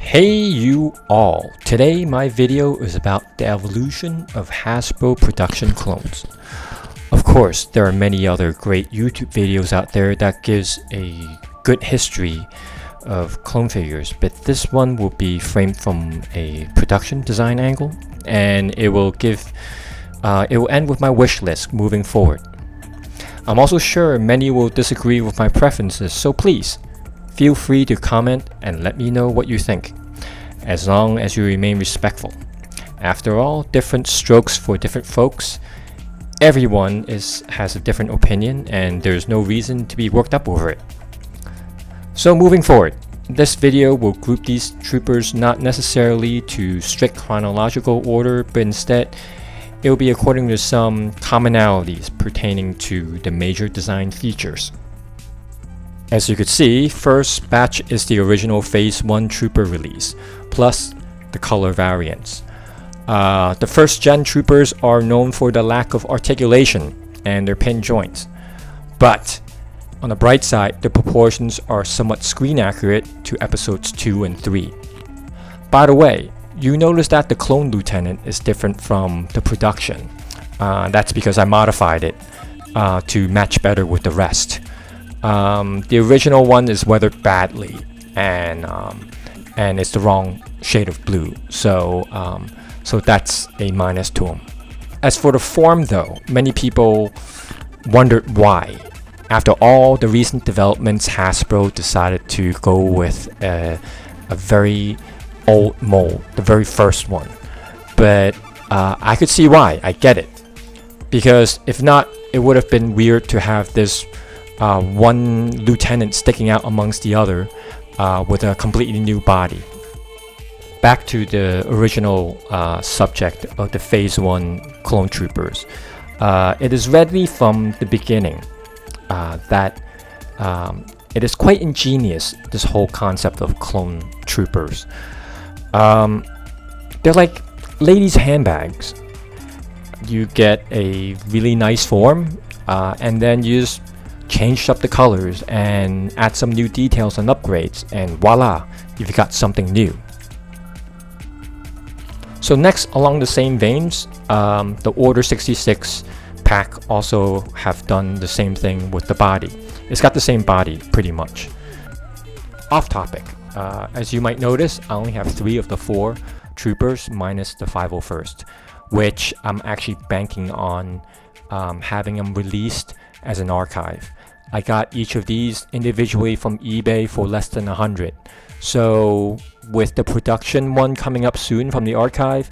Hey you all! Today my video is about the evolution of Hasbro production clones. Of course, there are many other great YouTube videos out there that gives a good history of clone figures, but this one will be framed from a production design angle, and it will end with my wish list moving forward. I'm also sure many will disagree with my preferences, so please feel free to comment and let me know what you think, as long as you remain respectful. After all, different strokes for different folks. Everyone has a different opinion, and there's no reason to be worked up over it. So moving forward, this video will group these troopers not necessarily to strict chronological order, but instead it will be according to some commonalities pertaining to the major design features. As you could see, first batch is the original Phase 1 Trooper release, plus the color variants. The first gen troopers are known for the lack of articulation and their pin joints, but on the bright side, the proportions are somewhat screen accurate to episodes 2 and 3. By the way, you notice that the clone lieutenant is different from the production. That's because I modified it to match better with the rest. The original one is weathered badly, and it's the wrong shade of blue, so that's a minus to him. As for the form though, many people wondered why. After all the recent developments, Hasbro decided to go with a very old mold, the very first one. But I could see why, I get it. Because if not, it would have been weird to have this one lieutenant sticking out amongst the other with a completely new body. Back to the original subject of the Phase 1 clone troopers. It is readily from the beginning that it is quite ingenious, this whole concept of clone troopers. They're like ladies' handbags. You get a really nice form, and then you just change up the colors and add some new details and upgrades, and voila, you've got something new. So next, along the same veins, the Order 66 pack also have done the same thing with the body. It's got the same body pretty much. Off topic, as you might notice, I only have 3 of the 4 troopers minus the 501st, which I'm actually banking on having them released as an archive. I got each of these individually from eBay for less than 100. So with the production one coming up soon from the archive,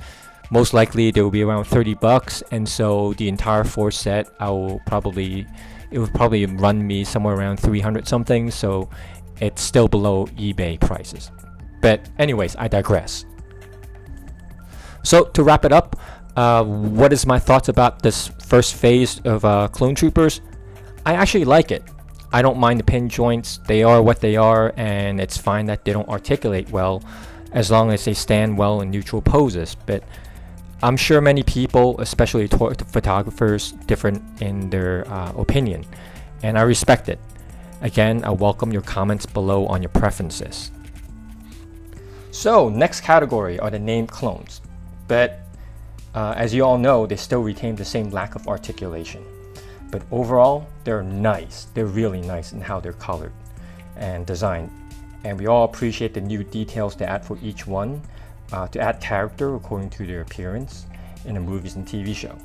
most likely they will be around 30 bucks, and so the entire 4 set it will probably run me somewhere around 300 something, so it's still below eBay prices. But anyways, I digress. So to wrap it up, what is my thoughts about this first phase of clone troopers? I actually like it. I don't mind the pin joints. They are what they are, and it's fine that they don't articulate well as long as they stand well in neutral poses. But I'm sure many people, especially photographers, different in their opinion, and I respect it. Again, I welcome your comments below on your preferences. So next category are the named clones, but as you all know, they still retain the same lack of articulation. But overall, they're nice. They're really nice in how they're colored and designed. And we all appreciate the new details they add for each one to add character according to their appearance in the movies and TV show.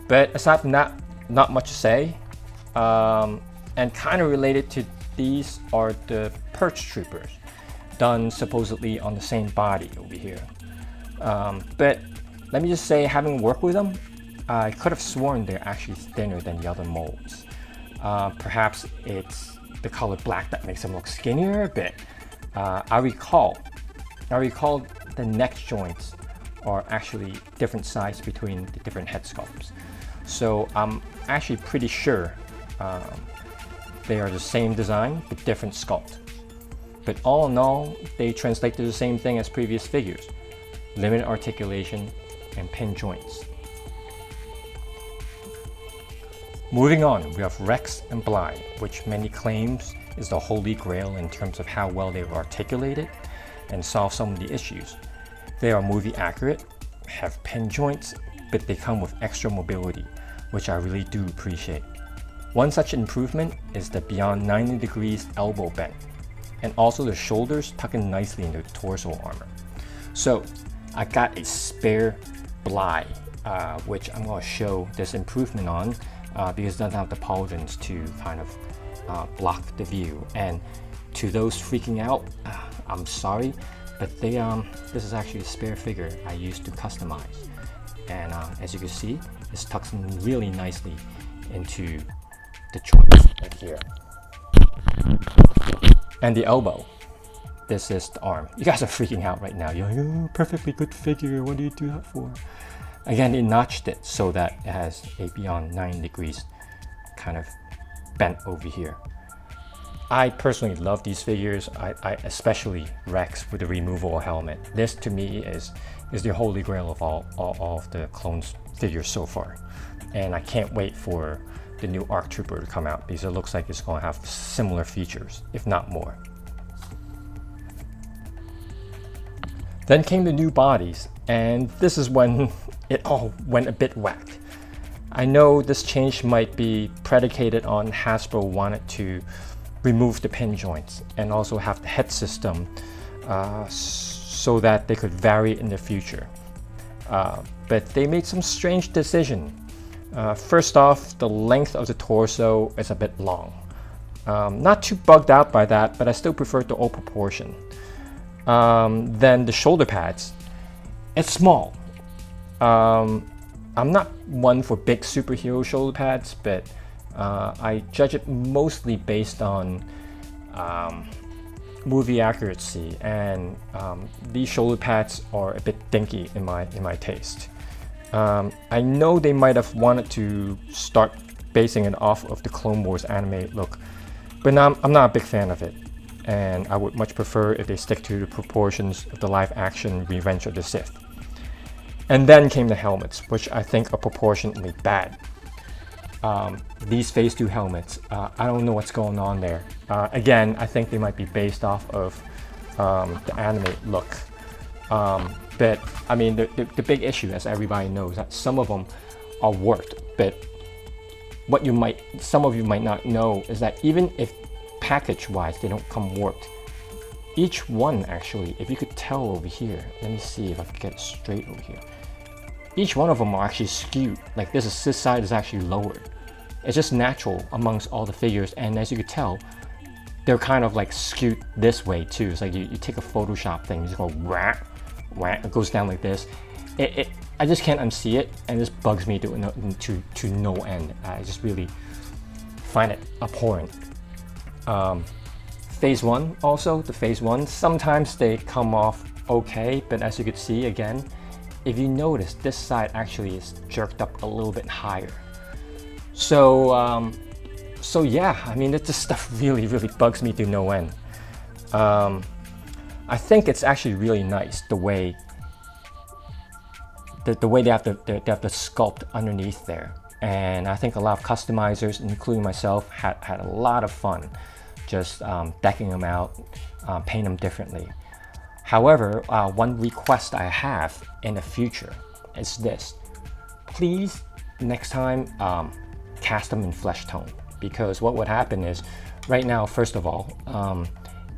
But aside from that, not much to say. And kind of related to these are the Perch Troopers, done supposedly on the same body over here. But let me just say, having worked with them, I could have sworn they're actually thinner than the other molds. Perhaps it's the color black that makes them look skinnier, but I recall the neck joints are actually different size between the different head sculpts. So I'm actually pretty sure they are the same design but different sculpt. But all in all, they translate to the same thing as previous figures: limited articulation and pin joints. Moving on, we have Rex and Bly, which many claims is the holy grail in terms of how well they've articulated and solve some of the issues. They are movie accurate, have pin joints, but they come with extra mobility, which I really do appreciate. One such improvement is the beyond 90 degrees elbow bend, and also the shoulders tuck in nicely into the torso armor. So I got a spare Bly, which I'm going to show this improvement on because it doesn't have the pauldrons to kind of block the view. And to those freaking out, I'm sorry, but this is actually a spare figure I used to customize. And as you can see, this tucks in really nicely into the joints right here. And the elbow. This is the arm. You guys are freaking out right now. You're like, oh, perfectly good figure. What do you do that for? Again, they notched it so that it has a beyond 9 degrees kind of bent over here. I personally love these figures. I especially Rex with the removable helmet. This to me is the holy grail of all of the clones figures so far. And I can't wait for the new ARC Trooper to come out because it looks like it's going to have similar features, if not more. Then came the new bodies, and this is when it all went a bit whacked. I know this change might be predicated on Hasbro wanted to remove the pin joints and also have the head system so that they could vary in the future. But they made some strange decision. First off, the length of the torso is a bit long. Not too bugged out by that, but I still prefer the old proportion. Then the shoulder pads, it's small. I'm not one for big superhero shoulder pads, but I judge it mostly based on movie accuracy, and these shoulder pads are a bit dinky in my taste. I know they might have wanted to start basing it off of the Clone Wars animated look, but I'm not a big fan of it. And I would much prefer if they stick to the proportions of the live-action Revenge of the Sith. And then came the helmets, which I think are proportionately bad. These Phase 2 helmets, I don't know what's going on there. Again, I think they might be based off of the animated look. But I mean, the big issue, as everybody knows, that some of them are warped. But what some of you might not know is that even if package-wise they don't come warped, each one actually, if you could tell over here, let me see if I can get it straight over here. Each one of them are actually skewed. Like this side is actually lowered. It's just natural amongst all the figures, and as you could tell, they're kind of like skewed this way too. It's like you take a Photoshop thing, you just go wah, wah, it goes down like this. I just can't unsee it, and this bugs me to no end. I just really find it abhorrent. Phase 1 also, the Phase 1, sometimes they come off okay, but as you could see again, if you notice, this side actually is jerked up a little bit higher. So yeah, I mean, this stuff really bugs me to no end. I think it's actually really nice the way they have the sculpt underneath there, and I think a lot of customizers, including myself, had a lot of fun just decking them out, paint them differently. However, one request I have in the future is this: please next time cast them in flesh tone, because what would happen is, right now, first of all,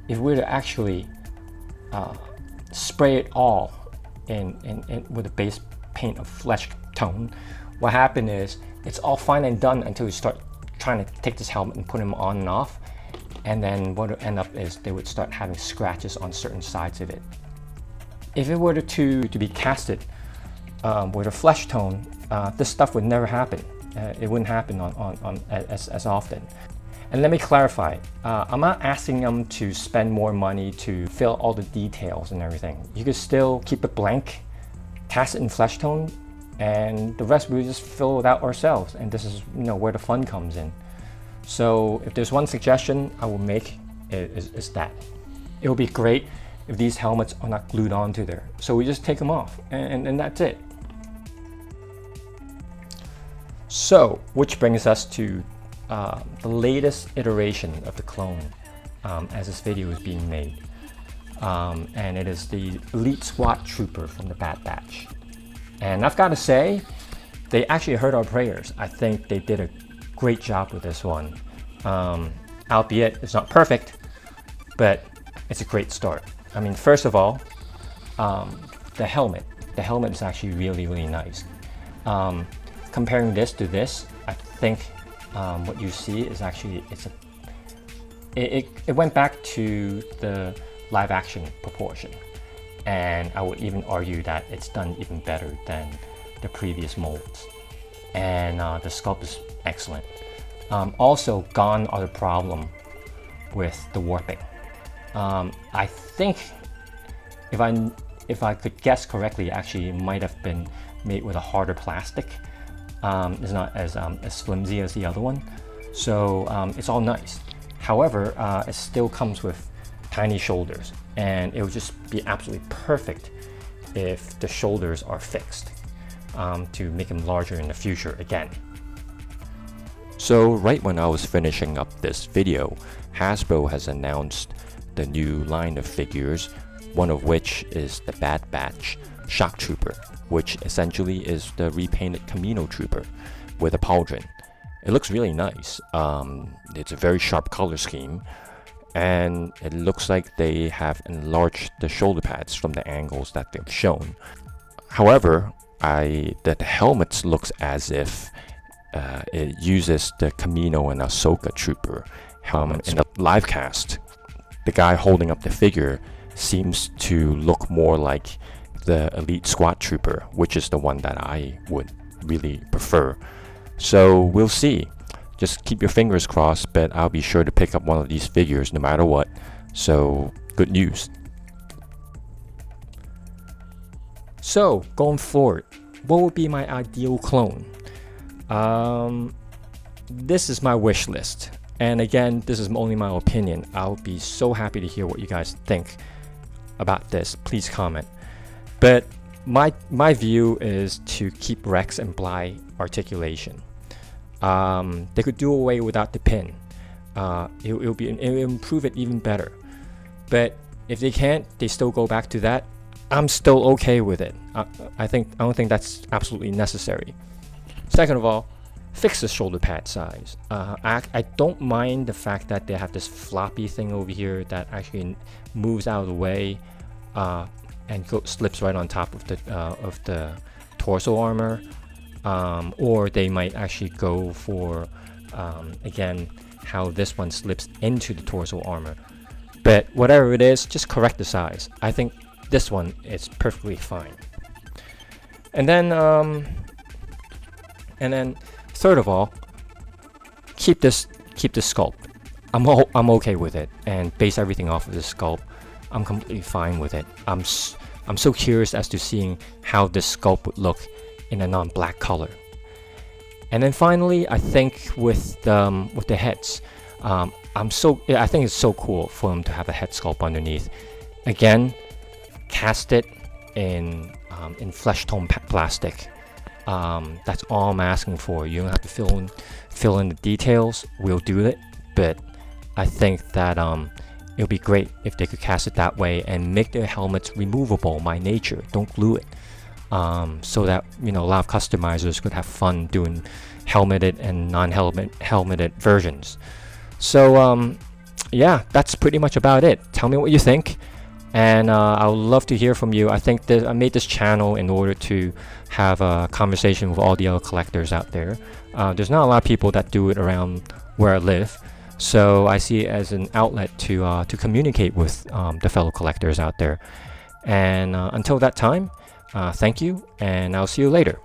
if we were to actually spray it all in with a base paint of flesh tone, what happened is it's all fine and done until you start trying to take this helmet and put them on and off, and then what would end up is they would start having scratches on certain sides of it. If it were to be casted with a flesh tone, this stuff would never happen. It wouldn't happen as often. And let me clarify, I'm not asking them to spend more money to fill all the details and everything. You could still keep it blank, cast it in flesh tone, and the rest we just fill it out ourselves. And this is where the fun comes in. So if there's one suggestion I will make, is that it would be great if these helmets are not glued onto there. So we just take them off, and that's it. So, which brings us to the latest iteration of the clone as this video is being made. and it is the Elite SWAT Trooper from the Bad Batch. And I've got to say, they actually heard our prayers. I think they did a great job with this one. Albeit it's not perfect, but it's a great start. I mean, first of all, the helmet. The helmet is actually really, really nice. Comparing this to this, I think what you see is actually it went back to the live action proportion, and I would even argue that it's done even better than the previous molds, and the sculpt is excellent. Also, gone are the problem with the warping. I think if I could guess correctly, actually it might have been made with a harder plastic. It's not as flimsy as the other one, so it's all nice. However, it still comes with tiny shoulders, and it would just be absolutely perfect if the shoulders are fixed to make them larger in the future again. So right when I was finishing up this video, Hasbro has announced the new line of figures, one of which is the Bad Batch Shock Trooper, which essentially is the repainted Kamino Trooper with a pauldron. It looks really nice. It's a very sharp color scheme, and it looks like they have enlarged the shoulder pads from the angles that they've shown. However, the helmet looks as if it uses the Kamino and Ahsoka Trooper helmets. In the live cast, the guy holding up the figure seems to look more like the Elite SWAT Trooper, which is the one that I would really prefer. So we'll see. Just keep your fingers crossed, but I'll be sure to pick up one of these figures no matter what. So good news. So going forward, what would be my ideal clone? This is my wish list, and again, this is only my opinion. I'll be so happy to hear what you guys think about this. Please comment. But my view is to keep Rex and Bly articulation. They could do away without the pin. It'll improve it even better. But if they can't, they still go back to that. I'm still okay with it. I don't think that's absolutely necessary. Second of all, fix the shoulder pad size. I don't mind the fact that they have this floppy thing over here that actually moves out of the way and slips right on top of the torso armor. Or they might actually go for again how this one slips into the torso armor. But whatever it is, just correct the size. I think this one is perfectly fine. And then third of all, keep this sculpt. I'm okay with it, and base everything off of this sculpt. I'm completely fine with it. I'm so curious as to seeing how this sculpt would look in a non-black color. And then finally, I think with the heads, I think it's so cool for them to have a head sculpt underneath. Again, cast it in flesh tone plastic. That's all I'm asking for. You don't have to fill in the details. We'll do it, but I think that it'll be great if they could cast it that way and make their helmets removable by nature. Don't glue it, so that a lot of customizers could have fun doing helmeted and non-helmeted versions. So yeah, that's pretty much about it. Tell me what you think. And I would love to hear from you. I think that I made this channel in order to have a conversation with all the other collectors out there. There's not a lot of people that do it around where I live, so I see it as an outlet to communicate with the fellow collectors out there. And until that time, thank you, and I'll see you later.